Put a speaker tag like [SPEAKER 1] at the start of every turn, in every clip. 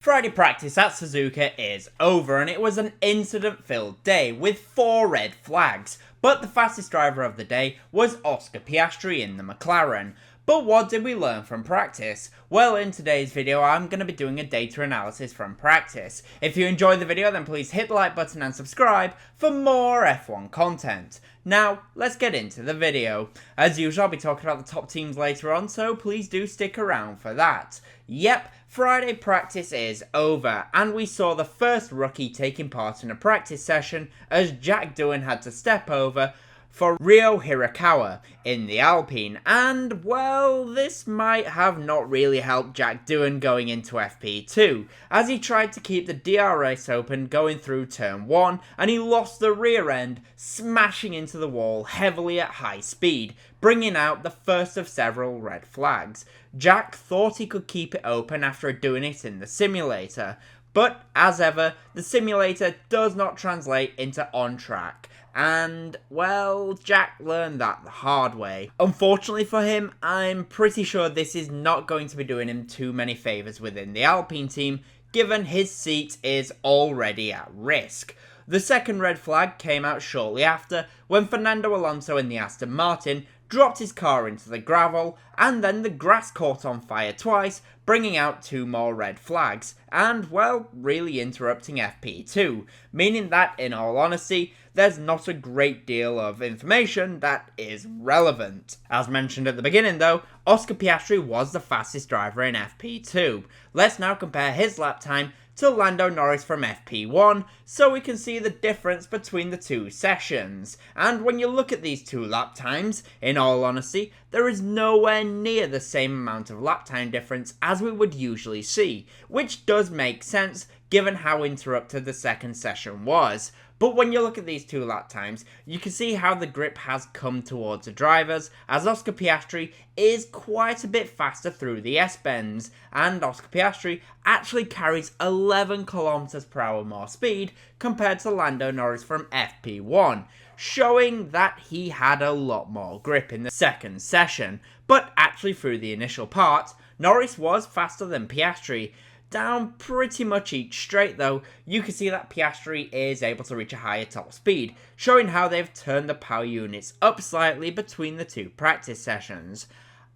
[SPEAKER 1] Friday practice at Suzuka is over and it was an incident-filled day with 4 red flags, but the fastest driver of the day was Oscar Piastri in the Mclaren. But what did we learn from practice? Well, in today's video I'm going to be doing a data analysis from practice. If you enjoyed the video then please hit the like button and subscribe for more F1 content. Now, let's get into the video. As usual, I'll be talking about the top teams later on, so please do stick around for that. Yep, Friday practice is over, and we saw the first rookie taking part in a practice session as Jack Doohan had to step over for Ryo Hirakawa in the Alpine, and well, this might have not really helped Jack Doohan going into FP2, as he tried to keep the DRS open going through turn 1, and he lost the rear end, smashing into the wall heavily at high speed, bringing out the first of several red flags. Jack thought he could keep it open after doing it in the simulator, but as ever, the simulator does not translate into on-track. And, well, Jack learned that the hard way. Unfortunately for him, I'm pretty sure this is not going to be doing him too many favours within the Alpine team, given his seat is already at risk. The second red flag came out shortly after, when Fernando Alonso in the Aston Martin dropped his car into the gravel, and then the grass caught on fire twice, bringing out 2 more red flags, and, well, really interrupting FP2, meaning that, in all honesty, there's not a great deal of information that is relevant. As mentioned at the beginning though, Oscar Piastri was the fastest driver in FP2. Let's now compare his lap time to Lando Norris from FP1, so we can see the difference between the 2 sessions. And when you look at these 2 lap times, in all honesty, there is nowhere near the same amount of lap time difference as we would usually see, which does make sense given how interrupted the second session was. But when you look at these 2 lap times, you can see how the grip has come towards the drivers, as Oscar Piastri is quite a bit faster through the S-bends, and Oscar Piastri actually carries 11 km/h more speed compared to Lando Norris from FP1, showing that he had a lot more grip in the second session. But actually through the initial part, Norris was faster than Piastri. Down pretty much each straight though, you can see that Piastri is able to reach a higher top speed, showing how they've turned the power units up slightly between the 2 practice sessions.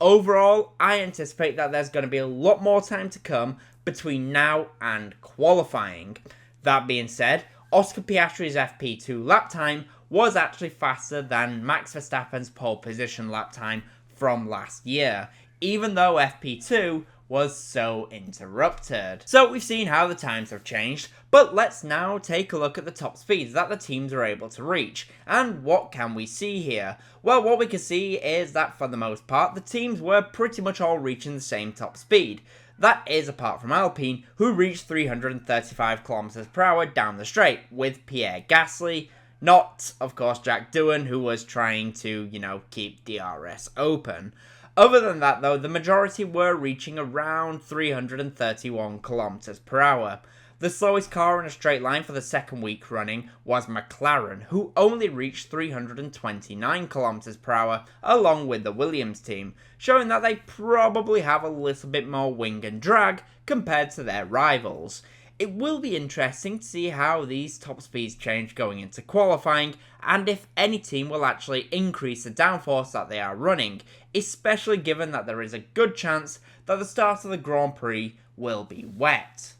[SPEAKER 1] Overall, I anticipate that there's going to be a lot more time to come between now and qualifying. That being said, Oscar Piastri's FP2 lap time was actually faster than Max Verstappen's pole position lap time from last year, even though FP2 was so interrupted. So we've seen how the times have changed, but let's now take a look at the top speeds that the teams are able to reach. And what can we see here? Well, what we can see is that for the most part, the teams were pretty much all reaching the same top speed. That is apart from Alpine, who reached 335 km/h down the straight, with Pierre Gasly, not, of course, Jack Doohan, who was trying to, keep DRS open. Other than that though, the majority were reaching around 331 km/h. The slowest car in a straight line for the second week running was Mclaren, who only reached 329 km/h along with the Williams team, showing that they probably have a little bit more wing and drag compared to their rivals. It will be interesting to see how these top speeds change going into qualifying, and if any team will actually increase the downforce that they are running, especially given that there is a good chance that the start of the Grand Prix will be wet.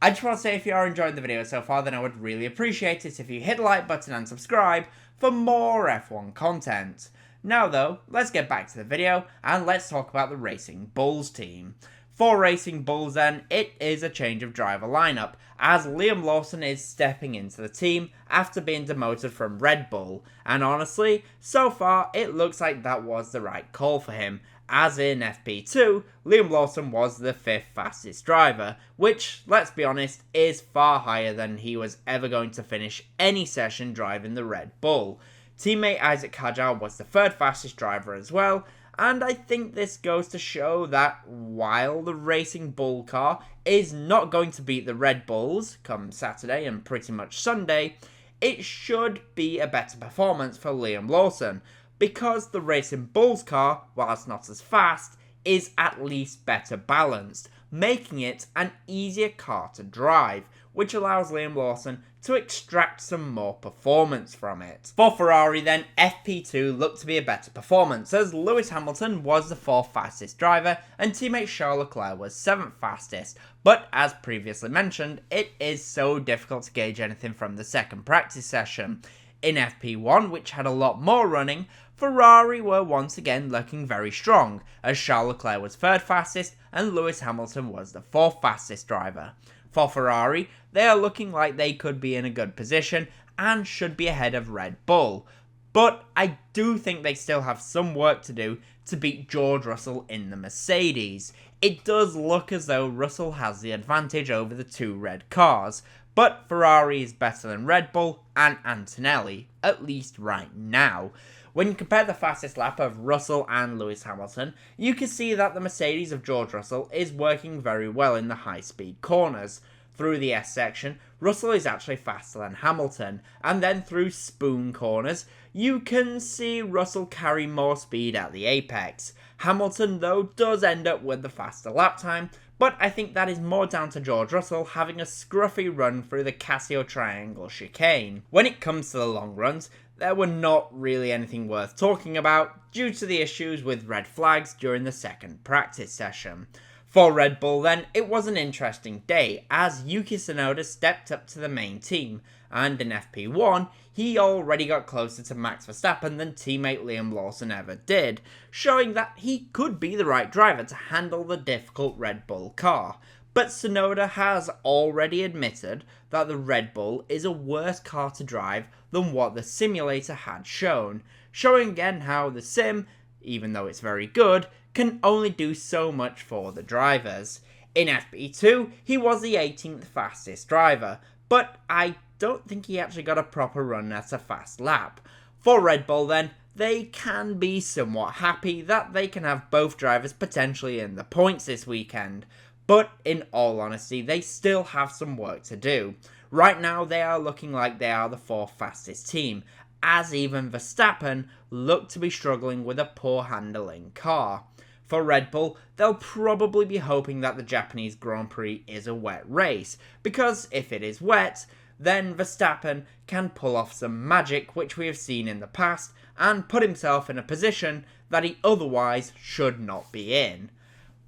[SPEAKER 1] I just want to say, if you are enjoying the video so far, then I would really appreciate it if you hit the like button and subscribe for more F1 content. Now though, let's get back to the video and let's talk about the Racing Bulls team. For Racing Bulls then, it is a change of driver lineup, as Liam Lawson is stepping into the team after being demoted from Red Bull, and honestly, so far it looks like that was the right call for him, as in FP2, Liam Lawson was the 5th fastest driver, which, let's be honest, is far higher than he was ever going to finish any session driving the Red Bull. Teammate Isaac Hadjar was the 3rd fastest driver as well, and I think this goes to show that while the Racing Bull car is not going to beat the Red Bulls come Saturday and pretty much Sunday, it should be a better performance for Liam Lawson, because the Racing Bulls car, whilst not as fast, is at least better balanced, making it an easier car to drive, which allows Lawson to extract some more performance from it. For Ferrari then, FP2 looked to be a better performance, as Lewis Hamilton was the 4th fastest driver and teammate Charles Leclerc was 7th fastest, but as previously mentioned, it is so difficult to gauge anything from the second practice session. In FP1, which had a lot more running, Ferrari were once again looking very strong, as Charles Leclerc was 3rd fastest and Lewis Hamilton was the 4th fastest driver. For Ferrari, they are looking like they could be in a good position and should be ahead of Red Bull, but I do think they still have some work to do to beat George Russell in the Mercedes. It does look as though Russell has the advantage over the 2 red cars, but Ferrari is better than Red Bull and Antonelli, at least right now. When you compare the fastest lap of Russell and Lewis Hamilton, you can see that the Mercedes of George Russell is working very well in the high-speed corners. Through the S section, Russell is actually faster than Hamilton, and then through spoon corners, you can see Russell carry more speed at the apex. Hamilton, though, does end up with the faster lap time, but I think that is more down to George Russell having a scruffy run through the Casio Triangle chicane. When it comes to the long runs, there were not really anything worth talking about due to the issues with red flags during the second practice session. For Red Bull then, it was an interesting day as Yuki Tsunoda stepped up to the main team, and in FP1, he already got closer to Max Verstappen than teammate Lawson ever did, showing that he could be the right driver to handle the difficult Red Bull car. But Tsunoda has already admitted that the Red Bull is a worse car to drive than what the simulator had shown, showing again how the sim, even though it's very good, can only do so much for the drivers. In FP2, he was the 18th fastest driver, but I don't think he actually got a proper run at a fast lap. For Red Bull then, they can be somewhat happy that they can have both drivers potentially in the points this weekend. But in all honesty, they still have some work to do. Right now, they are looking like they are the 4th fastest team, as even Verstappen looked to be struggling with a poor handling car. For Red Bull, they'll probably be hoping that the Japanese Grand Prix is a wet race, because if it is wet, then Verstappen can pull off some magic which we have seen in the past, and put himself in a position that he otherwise should not be in.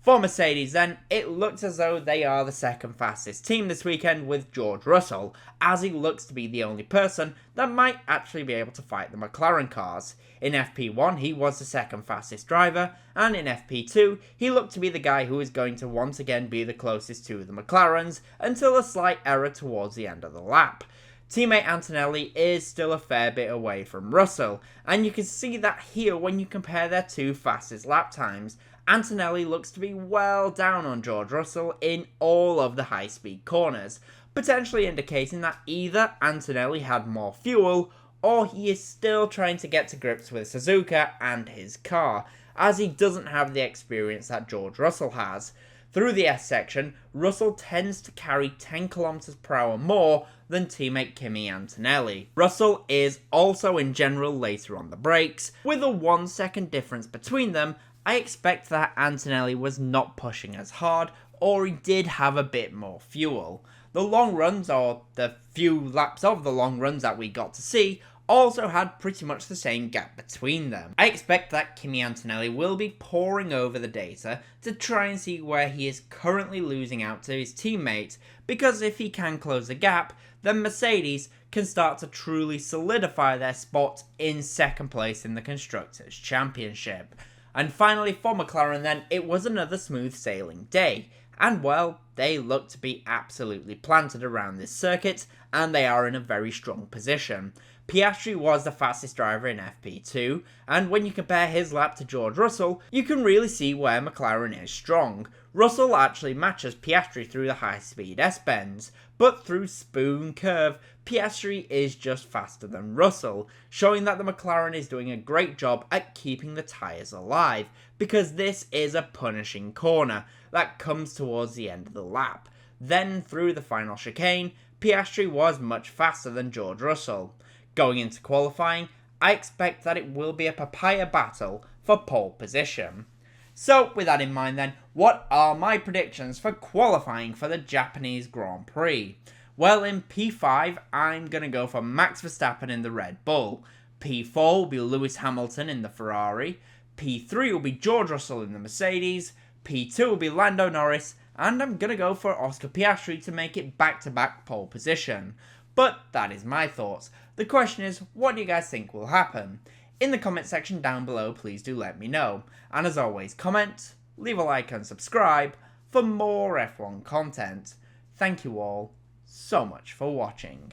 [SPEAKER 1] For Mercedes then, it looks as though they are the 2nd fastest team this weekend with George Russell, as he looks to be the only person that might actually be able to fight the McLaren cars. In FP1 he was the 2nd fastest driver, and in FP2 he looked to be the guy who is going to once again be the closest to the McLarens until a slight error towards the end of the lap. Teammate Antonelli is still a fair bit away from Russell, and you can see that here when you compare their 2 fastest lap times. Antonelli looks to be well down on George Russell in all of the high-speed corners, potentially indicating that either Antonelli had more fuel, or he is still trying to get to grips with Suzuka and his car, as he doesn't have the experience that George Russell has. Through the S section, Russell tends to carry 10 km/h more than teammate Kimi Antonelli. Russell is also in general later on the brakes, with a 1 second difference between them. I expect that Antonelli was not pushing as hard, or he did have a bit more fuel. The long runs, or the few laps of the long runs that we got to see, also had pretty much the same gap between them. I expect that Kimi Antonelli will be poring over the data to try and see where he is currently losing out to his teammates, because if he can close the gap, then Mercedes can start to truly solidify their spot in 2nd place in the Constructors' Championship. And finally, for McLaren then, it was another smooth sailing day. And well, they look to be absolutely planted around this circuit, and they are in a very strong position. Piastri was the fastest driver in FP2, and when you compare his lap to George Russell, you can really see where McLaren is strong. Russell actually matches Piastri through the high-speed S-bends, but through spoon curve, Piastri is just faster than Russell, showing that the McLaren is doing a great job at keeping the tyres alive, because this is a punishing corner that comes towards the end of the lap. Then through the final chicane, Piastri was much faster than George Russell. Going into qualifying, I expect that it will be a papaya battle for pole position. So with that in mind then, what are my predictions for qualifying for the Japanese Grand Prix? Well, in P5, I'm going to go for Max Verstappen in the Red Bull. P4 will be Lewis Hamilton in the Ferrari. P3 will be George Russell in the Mercedes. P2 will be Lando Norris. And I'm going to go for Oscar Piastri to make it back-to-back pole position. But that is my thoughts. The question is, what do you guys think will happen? In the comment section down below, please do let me know. And as always, comment, leave a like and subscribe for more F1 content. Thank you all so much for watching.